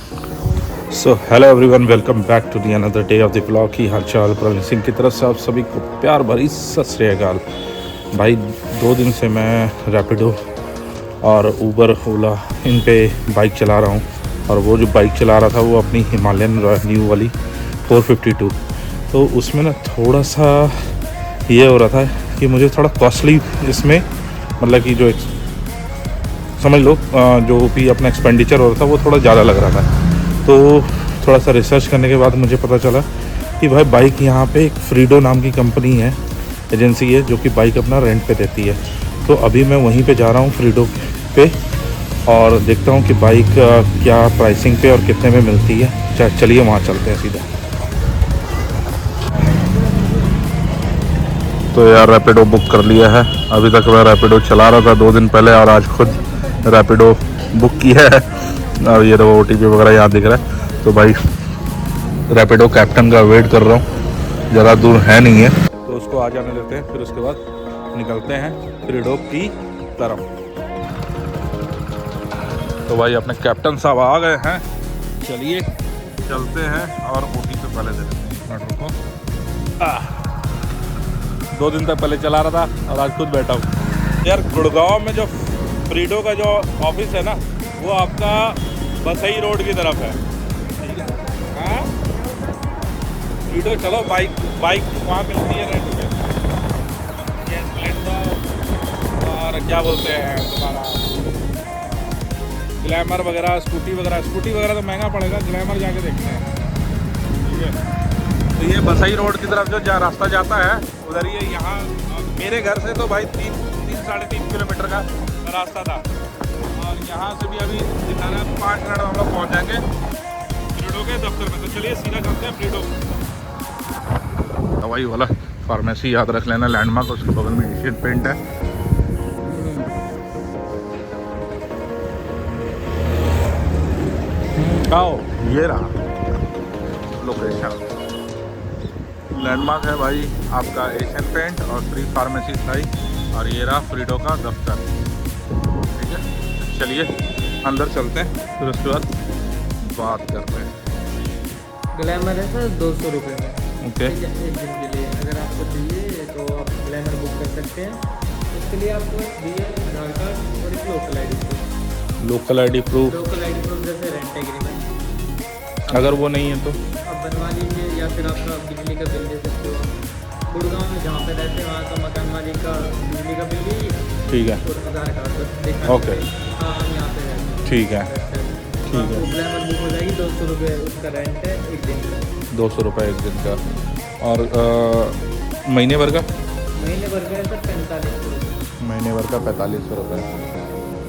So hello everyone, welcome back to the another day of the blog. की हाल चाल प्रवीण सिंह की तरफ से आप सभी को प्यार भरी सत श्री अकाल। भाई 2 दिन से मैं रैपिडो और ऊबर ओला इन पे बाइक चला रहा हूँ, और वो जो बाइक चला रहा था वो अपनी हिमालयन न्यू वाली 452। तो उसमें ना थोड़ा सा ये हो रहा था कि मुझे थोड़ा कॉस्टली इसमें, मतलब कि जो समझ लो जो भी अपना एक्सपेंडिचर हो रहा था वो थोड़ा ज़्यादा लग रहा था। तो थोड़ा सा रिसर्च करने के बाद मुझे पता चला कि भाई बाइक यहाँ पे एक फ्रीडो नाम की कंपनी है, एजेंसी है, जो कि बाइक अपना रेंट पे देती है। तो अभी मैं वहीं पे जा रहा हूँ फ्रीडो पे, और देखता हूँ कि बाइक क्या प्राइसिंग पे और कितने में मिलती है। चलिए वहाँ चलते हैं सीधा। तो यार रैपिडो बुक कर लिया है। अभी तक मैं रैपिडो चला रहा था 2 दिन पहले, और आज खुद रैपिडो बुक किया है। और ये तो OTP वगैरह याद दिख रहा है। तो भाई रैपिडो कैप्टन का वेट कर रहा हूँ, ज़्यादा दूर है नहीं है, तो उसको आ जाने देते हैं, फिर उसके बाद निकलते हैं फ्रीडो की तरफ। तो भाई अपने कैप्टन साहब आ गए हैं, चलिए चलते हैं। और OTP पहले दे देते हैं, 1 मिनट रुको। 2 दिन तक पहले चला रहा था और आज खुद बैठा हूँ। यार गुड़गांव में जो फ्रीडो का जो ऑफिस है ना, वो आपका बसई रोड की तरफ है। ठीक है, हाँ फ्रीडो चलो, बाइक वहाँ मिलती है रेंट पे। ये स्प्लेंडर और क्या बोलते हैं तुम्हारा ग्लैमर वगैरह, स्कूटी वगैरह तो महंगा पड़ेगा, ग्लैमर जाके देखते हैं। ठीक है, तो ये बसई रोड की तरफ जो रास्ता जाता है उधर ही है। यहाँ मेरे घर से तो भाई 3-3.5 किलोमीटर का रास्ता था, और यहाँ से भी अभी दिखा रहा है 5 मिनट में हम लोग पहुँच जाएंगे फ्रीडो के दफ्तर में। तो चलिए सीधा चलते हैं फ्रीडो। दवाई वाला फार्मेसी याद रख लेना, लैंडमार्क, उसके बगल में एशियन पेंट है। आओ, ये रहा लोकेशन, लैंडमार्क है भाई आपका एशियन पेंट और श्री फार्मेसी थाई, और ये रहा फ्रीडो का दफ्तर। ठीक है, चलिए अंदर चलते हैं, फिर उसके बाद बात करते हैं। ग्लैमर है सर 200 रुपये में। ओके, एक दिन के लिए अगर आपको चाहिए तो आप ग्लैमर बुक कर सकते हैं। उसके लिए आपको आधार कार्ड और एक local I D proof. Local ID proof, जैसे रेंट एग्रीमेंट, अगर वो नहीं है तो आप बनवा लीजिए, या फिर आपका बिजली का बिल दे सकते हो। गुड़गांव में जहाँ पे रहते हैं वहाँ का मकान मालिक का बिजली का बिल लीजिए, ठीक है, और आधार कार्ड बस दिखा। ओके, हाँ, हम यहाँ पे रहते हैं। ठीक है, ठीक है। ग्लैमर बुक हो जाएगी, 200 रुपये उसका रेंट है एक दिन का। 200 रुपये एक दिन का, और महीने भर का? महीने भर का है सर 45 रुपये। महीने भर का 4500 रुपये।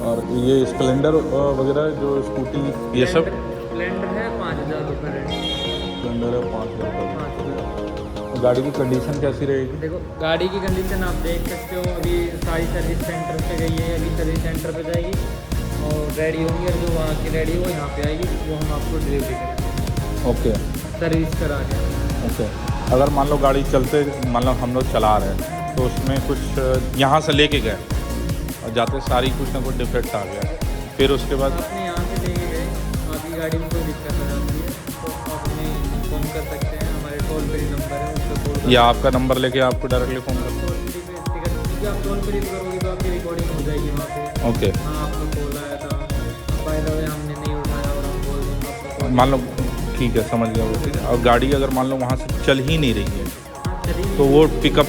और ये स्प्लेंडर वगैरह जो स्कूटी ये सब? स्प्लेंडर है 5000 रुपये रेंट। स्प्लेंडर है 5000 रुपये। गाड़ी की कंडीशन कैसी रहेगी? देखो गाड़ी की कंडीशन आप देख सकते हो, अभी सारी सर्विस सेंटर पे गई है, अभी सर्विस सेंटर पे जाएगी और रेडी होंगी, और जो वहाँ की रेडी वो यहाँ पे आएगी, वो हम आपको डिलीवरी करेंगे। ओके, सर्विस करा के। ओके। अगर मान लो गाड़ी चलते, मान लो हम लोग चला रहे हैं, तो उसमें कुछ यहाँ से लेके गए और जाते सारी कुछ ना कुछ डिफेक्ट आ गया, फिर उसके बाद आपने यहाँ से लेके गए, आपकी गाड़ी में कोई दिक्कत आ जाती है तो आप हमें इन्फॉर्म कर सकते हैं। हमारे टोल फ्री नंबर है, उस पर कॉल, या आपका नंबर लेके आपको डायरेक्टली फ़ोन कर। टोल फ्री पे स्टिकर, आप टोल फ्री करोगे तो आपकी रिकॉर्डिंग हो जाएगी वहाँ पे। ओके, हाँ, आपको कॉल आया था, बाय द वे हमने नहीं उठाया और हम बोल दें आपको कॉल। मान लो ठीक है, समझ गया वो चीज़। और गाड़ी अगर मान लो वहाँ से चल ही नहीं रही है, तो वो पिकअप,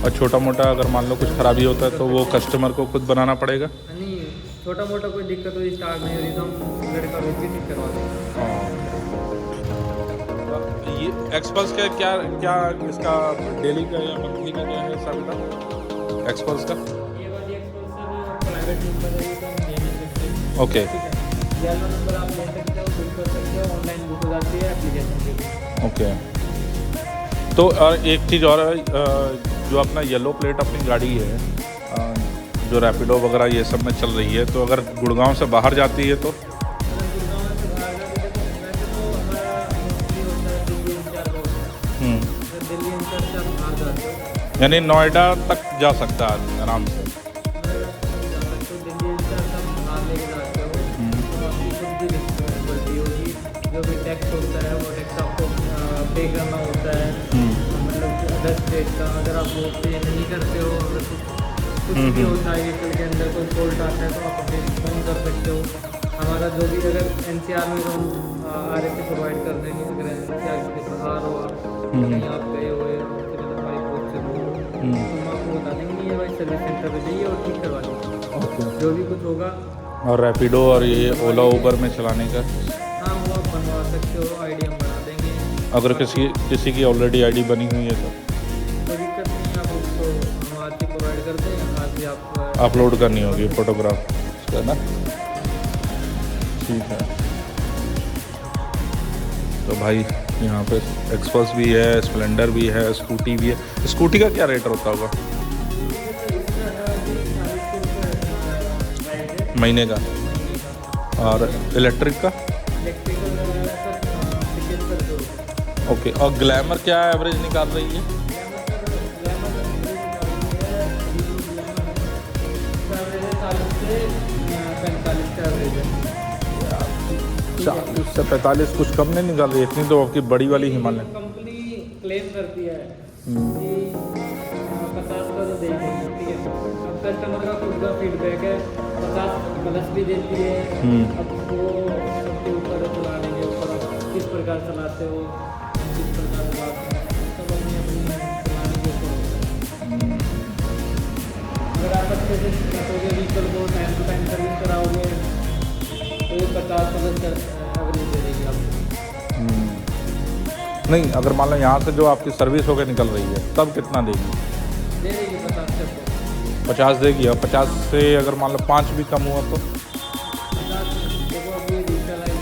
और छोटा मोटा अगर मान लो कुछ खराबी होता है तो वो कस्टमर को खुद बनाना पड़ेगा? नहीं, छोटा मोटा कोई दिक्कत हो, स्टार्ट नहीं हो रही तो हम लड़का भेज के ठीक करवा देंगे। हाँ, ये एक्सपल्स का क्या क्या इसका डेली का या मंथली का क्या है हिसाब? एक्सपल्स का ये वाली एक्सपोज सर प्राइवेट नंबर है, तो हम दे नहीं सकते। ओके, येलो नंबर आप ले सकते हो, बुक कर सकते हो, ऑनलाइन बुक हो जाती है एप्लीकेशन के। ओके। तो एक चीज़ और है, जो अपना येलो प्लेट अपनी गाड़ी है, जो रैपिडो वगैरह ये सब में चल रही है, तो अगर गुड़गांव से बाहर जाती है तो? यानी नोएडा तक जा सकता है आदमी आराम से? दिल्ली से आप बाहर लेके जाते हो पे करना होता है, मतलब 10 स्टेट का। अगर आप वो पे नहीं करते हो, अगर कुछ भी होता है व्हीकल के अंदर कोई फॉल्ट आता है तो आप अपने फ़ोन कर सकते हो। हमारा जो भी अगर NCR में तो हम RSA प्रोवाइड कर देंगे। अगर NCR के बाहर हो आप कहीं आप गए हुए हो फिर हमारी पोस्ट से दूर हो, तो हम आपको बता देंगे ये भाई सर्विस सेंटर पे जाइए और ठीक करवा लीजिए जो भी कुछ होगा। और रैपिडो और ये ओला उबर में चलाने का हाँ वो आप बनवा सकते हो, ID हम बना देंगे। अगर किसी की ऑलरेडी ID बनी हुई है तो कोई दिक्कत नहीं, आप उसको हम आज ही प्रोवाइड कर दें, आज ही आप अपलोड करनी होगी फोटोग्राफ है ना। ठीक है, तो भाई यहाँ पे एक्सपल्स भी है, स्प्लेंडर भी है, स्कूटी भी है। स्कूटी का क्या रेट होता होगा महीने का, और इलेक्ट्रिक का? ओके, और ग्लैमर क्या एवरेज निकाल रही है? 40 से 45 कुछ कम नहीं निकाल रही इतनी तो आपकी बड़ी वाली हिमालय कंपनी क्लेम करती है कि 50 का तो देंगे, ठीक है। अब कस्टमर का खुद का फीडबैक है, 50 प्लस भी देती है। अब वो सबके ऊपर चलाने के ऊपर किस प्रकार चलाते हो, किस प्रकार चलाते हैं, सब अपनी अपनी चलाने के ऊपर। अगर आप अच्छे से रखोगे व्हीकल को, टाइम टू टाइम सर्विस कराओगे तो ये 50% एवरेज दे देगी आपको। नहीं, अगर मान लो यहाँ से जो आपकी सर्विस होकर निकल रही है तब कितना देगी? दे देगी 50 देगी। और 50 से अगर मान लो 5 भी कम हुआ तो? 50 देखो अभी व्हीकल है,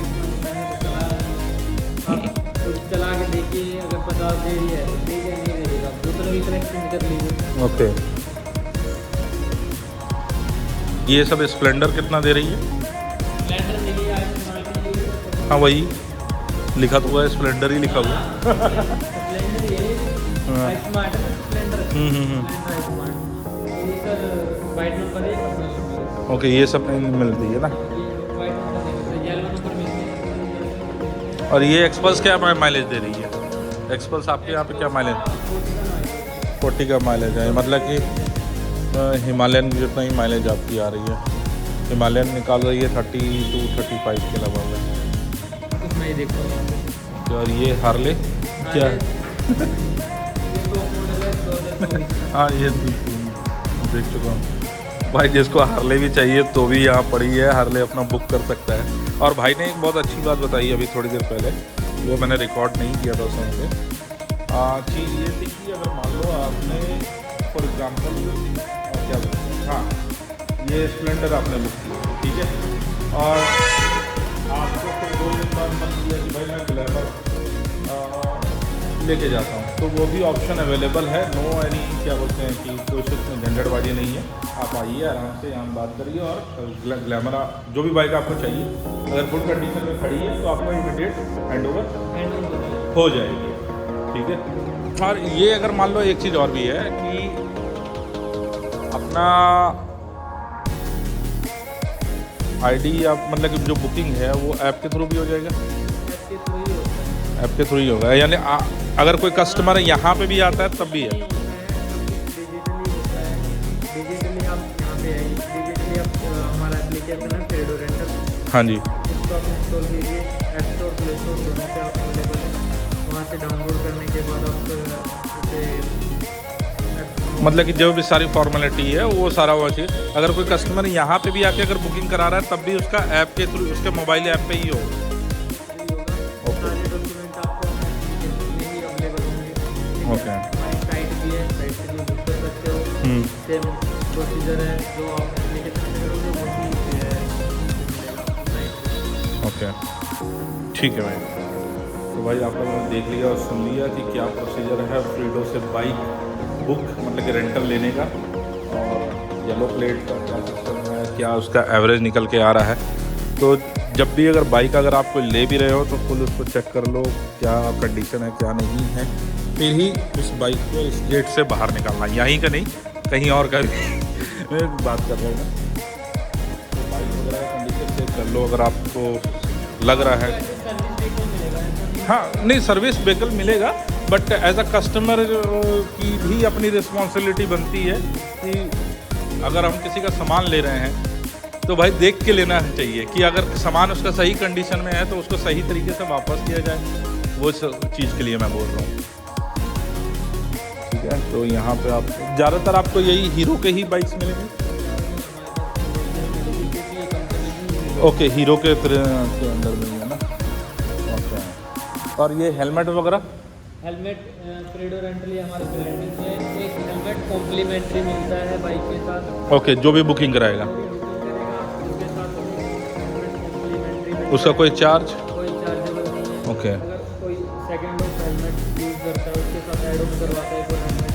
मैंने तो चलाया है, आप खुद चला के देखिए। अगर 50 दे रही है तो ठीक है, नहीं दे देगा दूसरा व्हीकल एक्सचेंज कर लीजिए। ओके, ये सब स्प्लेंडर कितना दे रही है? स्प्लेंडर मिली है हाँ वही लिखा तो हुआ है, स्प्लेंडर ही लिखा हुआ है। स्प्लेंडर ये स्मार्ट है, स्प्लेंडर स्मार्ट ये सर वाइट नंबर है। ओके, ये सब नहीं मिलती है ना। ये वाइट नंबर नहीं मिलता, येलो नंबर मिलती है। और ये एक्सपल्स क्या माइलेज दे रही है? एक्सपल्स आपके यहाँ पे क्या माइलेज? 40 का माइलेज है, मतलब कि हिमालयन जितना ही माइलेज आपकी आ रही है। हिमालयन निकाल रही है 30 to 35 के लगभग में। उसमें ही देखो। और ये हार्ले क्या है? हाँ ये देख चुका हूँ भाई, जिसको हार्ले भी चाहिए तो भी यहाँ पड़ी है, हार्ले अपना बुक कर सकता है। और भाई ने एक बहुत अच्छी बात बताई अभी थोड़ी देर पहले, वो मैंने रिकॉर्ड नहीं किया था उसमें से। चीज़ ये थी कि अगर मान लो आपने फॉर एग्ज़ाम्पल क्या बोलते हैं, हाँ ये स्प्लेंडर आपने बुक किया, ठीक है, और आपको फिर 2 दिन बाद मन किया कि भाई मैं ग्लैमर लेके जाता हूँ, तो वो भी ऑप्शन अवेलेबल है। नो एनी क्या बोलते हैं कि कोई उसमें झंझटबाजी नहीं है। आप आइए आराम से, यहाँ बात करिए और ग्लैमर जो भी बाइक आपको चाहिए अगर गुड कंडीशन में खड़ी है तो आपको इमीडिएट हैंड ओवर हो जाएगी, ठीक है। और ये अगर मान लो एक चीज़ और भी है कि अपना ID आप मतलब कि जो बुकिंग है वो ऐप के थ्रू भी हो जाएगा? ऐप के थ्रू ही होगा, यानी अगर कोई कस्टमर यहाँ पे भी आता है तब भी है? डिजिटली आप यहाँ पे आइए, डिजिटली आप हमारा एप्लीकेशन है फेडो रेंटल। हाँ जी, इसको आप इंस्टॉल कीजिए, ऐप स्टोर प्ले स्टोर दोनों पे अवेलेबल है। वहाँ से डाउनलोड करने के बाद आप उसे मतलब कि जो भी सारी फॉर्मेलिटी है वो सारा हुआ चाहिए। अगर कोई कस्टमर यहाँ पे भी आके अगर बुकिंग करा रहा है तब भी उसका ऐप के थ्रू, उसके मोबाइल ऐप पे ही होगा? सारे डॉक्यूमेंट आपको में ही अवेलेबल होंगे। ओके, हमारी साइट भी है, साइट से भी बुक कर सकते हो। सेम प्रोसीजर है जो आप एप्लीकेशन में करोगे वो भी ओके, ठीक है भाई। तो भाई आप लोगों ने देख लिया और सुन लिया कि क्या प्रोसीजर है फ्रीडो से बाइक बुक मतलब कि रेंटल लेने का, और येलो प्लेट का क्या सिस्टम है, क्या उसका एवरेज निकल के आ रहा है। तो जब भी अगर बाइक अगर आप कोई ले भी रहे हो तो फुल उसको चेक कर लो क्या कंडीशन है क्या नहीं है, फिर ही उस बाइक को इस गेट से बाहर निकालना। यहीं का नहीं, कहीं और का भी बात कर रहे हैं ना, तो बाइक वगैरह कंडीशन चेक कर लो। अगर आपको लग रहा है हाँ नहीं, सर्विस व्हीकल मिलेगा, बट एज अ कस्टमर की भी अपनी रिस्पॉन्सिबिलिटी बनती है कि अगर हम किसी का सामान ले रहे हैं तो भाई देख के लेना चाहिए कि अगर सामान उसका सही कंडीशन में है तो उसको सही तरीके से वापस किया जाए। वो चीज़ के लिए मैं बोल रहा हूँ। ठीक है, तो यहाँ पे आप ज़्यादातर आपको यही हीरो के ही बाइक्स मिलेंगे। ओके, हीरो के अंदर में ही है ना। ओके, और ये हेलमेट वगैरह? हेलमेट प्रेडो रेंटली हमारे ब्रांडिंग है, एक हेलमेट कॉम्प्लीमेंट्री मिलता है बाइक के साथ। ओके, जो भी बुकिंग कराएगा उसके साथ हेलमेट कॉम्प्लीमेंट्री। उसका कोई चार्ज? कोई चार्जेबल नहीं है। ओके। अगर कोई सेकंड ऑफ हेलमेट यूज़ करता है उसके साथ ऐड ऑन करवाता है कोई हेलमेट,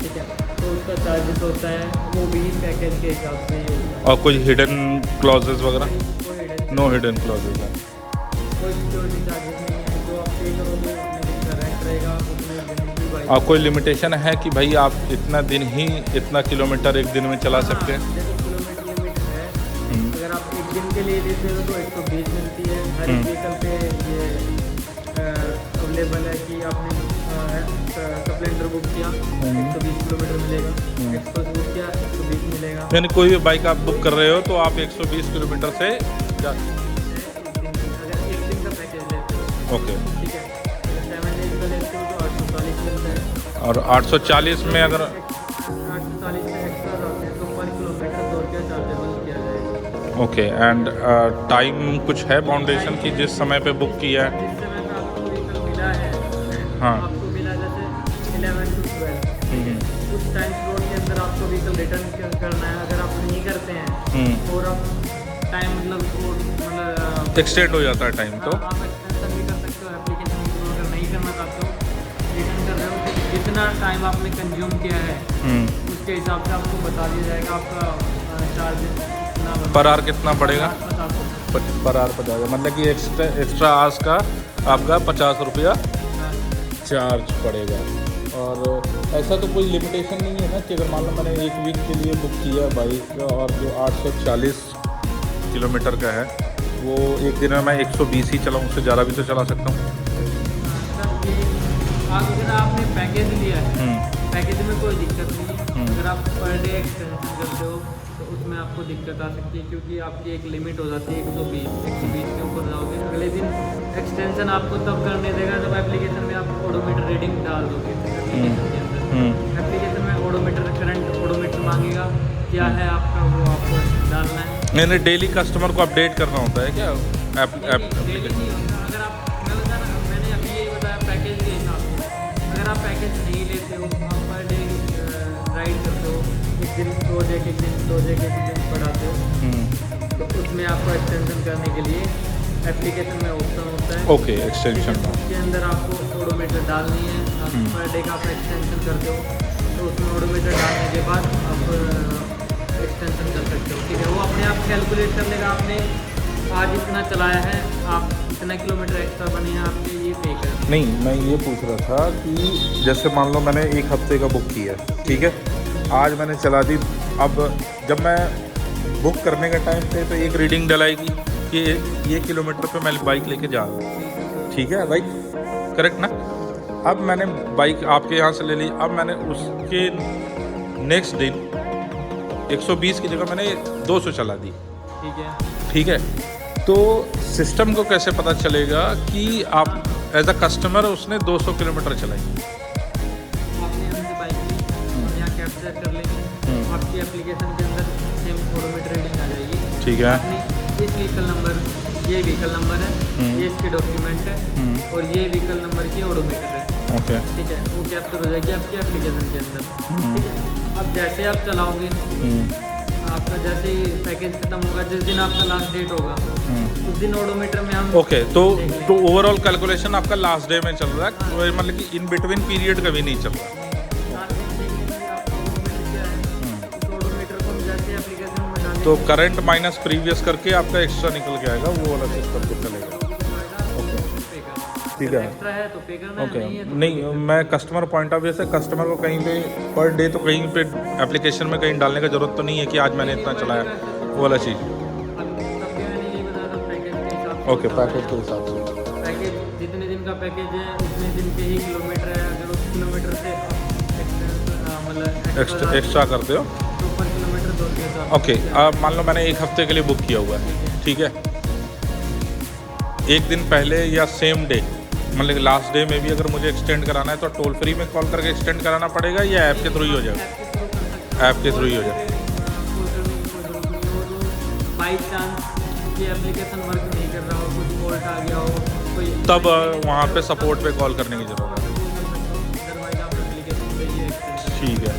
ठीक है, तो उसका चार्जेस होता है, वो भी पैकेज के हिसाब से ही होता है। और कोई हिडन क्लॉजेस वगैरह? कोई हिडन, नो हिडन क्लॉजेस है। कोई सिक्योरिटी चार्जेस नहीं है, जो आप पे करोगे उतने दिन का रेंट रहेगा, उतने दिन की बाइक। और कोई लिमिटेशन है कि भाई आप इतना दिन ही इतना किलोमीटर एक दिन में चला सकते हैं? जैसे किलोमीटर लिमिट है, अगर आप एक दिन के लिए लेते हो तो 120 मिलती है। हर एक व्हीकल पे ये अवेलेबल है कि आपने स्प्लेंडर बुक किया 120 किलोमीटर मिलेगा, एक्सप्रेस बुक किया 120 मिलेगा। यानी कोई भी बाइक आप बुक कर रहे हो तो आप 120 किलोमीटर से अगर एक दिन का पैकेज लेते हो, ओके, ठीक है, अगर 7 डेज का लेते हो तो 840 मिलता है। और 840 में अगर 840 से एक्स्ट्रा जाते हैं तो पर किलोमीटर 2 रुपया चार्जेबल किया जाएगा। ओके, एंड टाइम कुछ है बाउंडेशन की जिस समय पे बुक किया है? जिस समय पे आपको व्हीकल मिला है, हाँ। आपको मिला जैसे 11 to 12, ठीक है, उस टाइम स्लॉट के अंदर आपको व्हीकल रिटर्न करना है। अगर आप नहीं करते हैं और आप टाइम मतलब एक्सटेंड हो जाता है टाइम तो? आप एक्सटेंशन भी कर सकते हो एप्लीकेशन में। अगर नहीं करना चाहते हो, रिटर्न कर रहे हो, तो जितना टाइम आपने कंज्यूम किया है उसके हिसाब से आपको बता दिया जाएगा आपका चार्ज कितना पर आवर कितना पड़ेगा? 50। पर आवर 50, मतलब कि एक्स्ट्रा आवर्स का आपका 50 रुपया चार्ज पड़ेगा। और ऐसा तो कोई लिमिटेशन नहीं है ना कि अगर मान लो मैंने एक वीक के लिए बुक किया बाइक और जो 840 किलोमीटर का है वो एक दिन में मैं 120 ही चलाऊँ, उससे ज़्यादा भी तो चला सकता हूँ। अगर आपने पैकेज लिया है, पैकेज में कोई दिक्कत नहीं है। अगर आप पर डे एक्सटेंशन करते हो तो उसमें आपको दिक्कत आ सकती है, क्योंकि आपकी एक लिमिट हो जाती है 120 के ऊपर जाओगे। अगले दिन एक्सटेंशन आपको तब करने देगा जब एप्लीकेशन में आप ओडोमीटर रीडिंग डाल दोगे एप्लीकेशन के अंदर। एप्लीकेशन में ओडोमीटर करंट ओडोमीटर मांगेगा, क्या है आपका वो आपको डालना है। मैंने डेली कस्टमर को अपडेट करना होता है क्या डेली नहीं होता। अगर आप मैंने अभी यही बताया पैकेज के हिसाब से, अगर आप पैकेज नहीं लेते हो, आप पर डे राइड करते हो, एक दिन प्रोजेक्ट एक दिन बढ़ाते हो, तो उसमें आपको एक्सटेंशन करने के लिए एप्लीकेशन में ऑप्शन होता है। ओके, एक्सटेंशन उसके अंदर आपको ओडोमीटर डालनी है। आप पर डे का आप एक्सटेंशन करते हो तो उसमें ओडोमीटर डालने के बाद आप एक्सटेंशन कर सकते हो, ठीक है। वो अपने आप कैलकुलेट कर लेगा, आपने आज इतना चलाया है, आप इतना किलोमीटर एक्स्ट्रा बने हैं आपके, ये पे कर। नहीं, मैं ये पूछ रहा था कि जैसे मान लो मैंने एक हफ्ते का बुक किया, ठीक है, आज मैंने चला दी। अब जब मैं बुक करने का टाइम पे तो एक रीडिंग डलाएगी कि ये किलोमीटर पे मैं बाइक लेके जा रहा हूँ, ठीक है, राइट, करेक्ट ना? अब मैंने बाइक आपके यहाँ से ले ली, अब मैंने उसके नेक्स्ट दिन 120 की जगह मैंने 200 चला दी, ठीक है। ठीक है, तो सिस्टम को कैसे पता चलेगा कि आप एज अ कस्टमर उसने 200 किलोमीटर चलाई? आपने हमसे बाइक ली, हम यहाँ कैप्चर कर लेंगे, आपकी एप्लीकेशन के अंदर सेम ओडोमीटर रीडिंग आ जाएगी, ठीक है। आपने इस व्हीकल नंबर, ये व्हीकल नंबर है, ये इसके डॉक्यूमेंट है और ये व्हीकल नंबर की ओडोमीटर है, ओके, ठीक है, वो कैप्चर हो जाएगी आपकी एप्लीकेशन के अंदर, ठीक है। अब जैसे आप चलाओगे, आपका जैसे ही पैकेज खत्म होगा, जिस दिन आपका लास्ट डेट होगा उस दिन ओडोमीटर में हम ओके, तो ओवरऑल कैलकुलेशन आपका लास्ट डे में चल रहा है, मतलब कि इन बिटवीन पीरियड कभी नहीं चल रहा? तो करंट माइनस प्रीवियस करके आपका एक्स्ट्रा निकल के आएगा, वो वाला सिस्टम पे चलेगा। ठीक है, एक्स्ट्रा है तो पे करना है, ओके। नहीं है तो नहीं, मैं कस्टमर पॉइंट ऑफ व्यू से कस्टमर को कहीं पे पर डे तो कहीं पे एप्लीकेशन में कहीं डालने का जरूरत तो नहीं है कि आज मैंने इतना चलाया, वो वाला चीज़। तब भी मैंने यही बताया था पैकेज के हिसाब से। ओके, पैकेज के हिसाब से। पैकेज जितने दिन का का पैकेज है उतने दिन के ही किलोमीटर है, अगर उस किलोमीटर से मतलब एक्स्ट्रा करते हो। तो पर किलोमीटर 2 के हिसाब ओके, अब मान लो मैंने 1 हफ्ते के लिए बुक किया हुआ है, ठीक है। एक दिन पहले या सेम डे, मतलब लास्ट डे में भी अगर मुझे एक्सटेंड कराना है तो टोल फ्री में कॉल करके एक्सटेंड कराना पड़ेगा या ऐप के थ्रू ही हो जाएगा? ऐप के थ्रू ही हो जाएगा। बाई चांस ये एप्लीकेशन वर्क नहीं कर रहा हो, कुछ फॉल्ट आ गया हो, कोई तब वहाँ पे सपोर्ट पे कॉल करने की ज़रूरत है। अदरवाइज आप एप्लीकेशन पे ही एक्सटेंड ठीक है।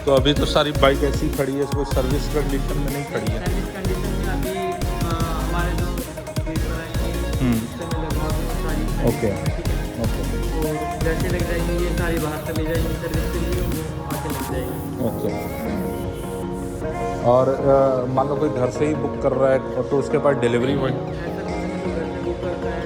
तो अभी तो सारी बाइक ऐसी खड़ी है, कोई सर्विस कंडीशन में नहीं खड़ी है। सर्विस कंडीशन में अभी हमारे जो स्पीकर आएंगे उससे में लगवा दूँ सारी। ओके ओके तो जैसे लग जाएंगी ये सारी बाहर चली जाएंगी सर्विस के लिए, वो आके लग जाएगी। ओके। और मान लो कोई घर से ही बुक कर रहा है तो उसके पास डिलीवरी बॉय ऐसा कुछ नहीं, जो घर से बुक करता है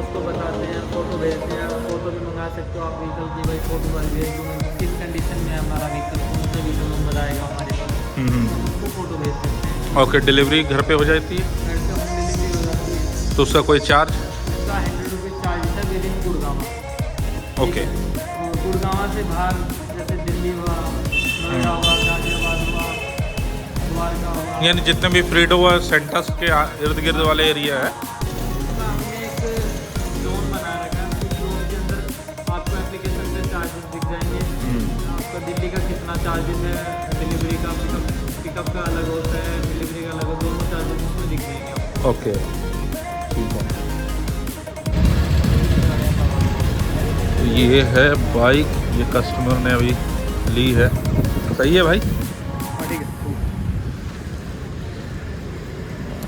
उसको बताते हैं, फ़ोटो भेजते हैं, फ़ोटो भी मंगा सकते हो आप व्हीकल की, भाई फ़ोटो वाली भेज दो, किस कंडीशन में है हमारा व्हीकल, कौन सा व्हीकल नंबर आएगा हमारे पास, उसको फ़ोटो भेज सकते हैं। ओके, डिलीवरी घर पे हो जाती है? घर से होम डिलीवरी हो जाती है। तो उसका कोई चार्ज? उसका 100 रुपीज़ चार्ज है with in Gurgaon. Okay. Gurgaon से बाहर जैसे दिल्ली हुआ, नोएडा हुआ, गाजियाबाद हुआ, द्वारका हुआ, यानी जितने भी फ्रीडो व सेंटर्स के इर्द गिर्द वाले एरिया है। उसका हमने एक जोन बना रखा है, उस जोन के अंदर आपको एप्लीकेशन पे चार्जेस दिख जाएंगे। आपका दिल्ली का कितना चार्जेस है, डिलीवरी का, पिकअप का अलग होता है, डिलीवरी का अलग होता है, दोनों चार्जेस उसमें दिख जाएंगे आपको। ओके, ठीक है। ये है बाइक, ये कस्टमर ने अभी ली है। सही है भाई? हाँ ठीक है,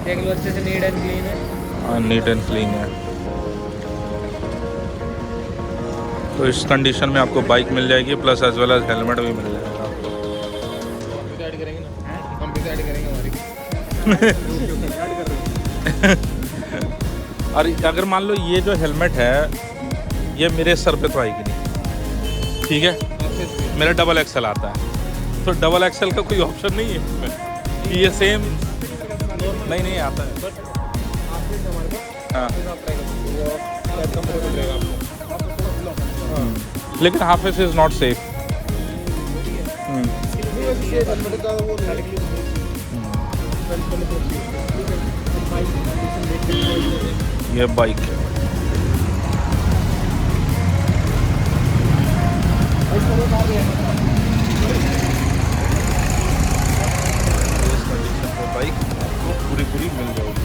देख लो अच्छे से, नीट एंड क्लीन है। नीट एंड क्लीन है। तो इस कंडीशन में आपको बाइक मिल जाएगी, plus as well as helmet भी मिल जाएगा आपको। ऐड करेंगे ना, हम भी ऐड करेंगे हमारी। और अगर मान लो ये जो हेलमेट है ये मेरे सर पे तो आएगी नहीं, ठीक है। मेरा डबल एक्सल आता है, तो डबल एक्सल का कोई ऑप्शन नहीं है इसमें कि ये सेम नहीं आता है। हाँ, लेकिन half S is not safe. ये बाइक बाइक आपको पूरी मिल जाएगी।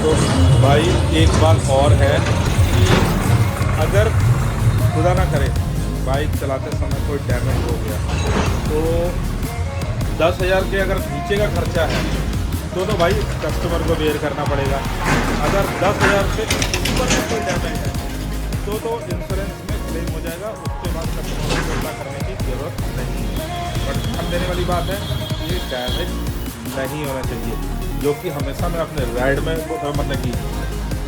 तो भाई एक बात और है कि अगर खुदा ना करे बाइक चलाते समय कोई डैमेज हो गया तो 10,000 के अगर नीचे का खर्चा है तो भाई कस्टमर को बेयर करना पड़ेगा। अगर 10,000 से ऊपर में कोई डैमेज है तो इंश्योरेंस में क्लेम हो जाएगा, उसके बाद कस्टमर को चिंता करने की ज़रूरत नहीं है। बट ध्यान देने वाली बात है ये डैमेज नहीं होना चाहिए, जो कि हमेशा मैं अपने राइड में मतलब कि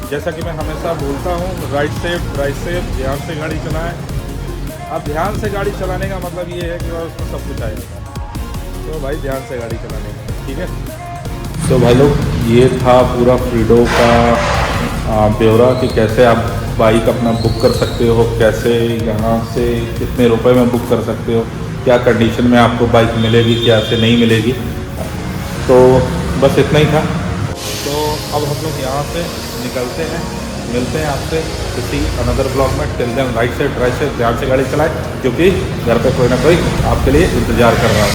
जैसा कि मैं हमेशा बोलता हूँ, राइड सेफ ड्राइव सेफ, ध्यान से गाड़ी चलाएं। अब ध्यान से गाड़ी चलाने का मतलब ये है कि उसमें सब कुछ आएगा, तो भाई ध्यान से गाड़ी चलाने का, ठीक है। तो भाई लोग ये था पूरा फ्रीडो का ब्यौरा कि कैसे आप बाइक अपना बुक कर सकते हो, कैसे यहाँ से कितने रुपए में बुक कर सकते हो, क्या कंडीशन में आपको बाइक मिलेगी, क्या से नहीं मिलेगी। तो बस इतना ही था। तो अब हम लोग यहाँ से निकलते हैं, मिलते हैं आपसे किसी अनदर ब्लॉग में। टिल देन राइट से ड्राइव से ध्यान से गाड़ी चलाएं, क्योंकि घर पे कोई ना कोई आपके लिए इंतज़ार कर रहा है।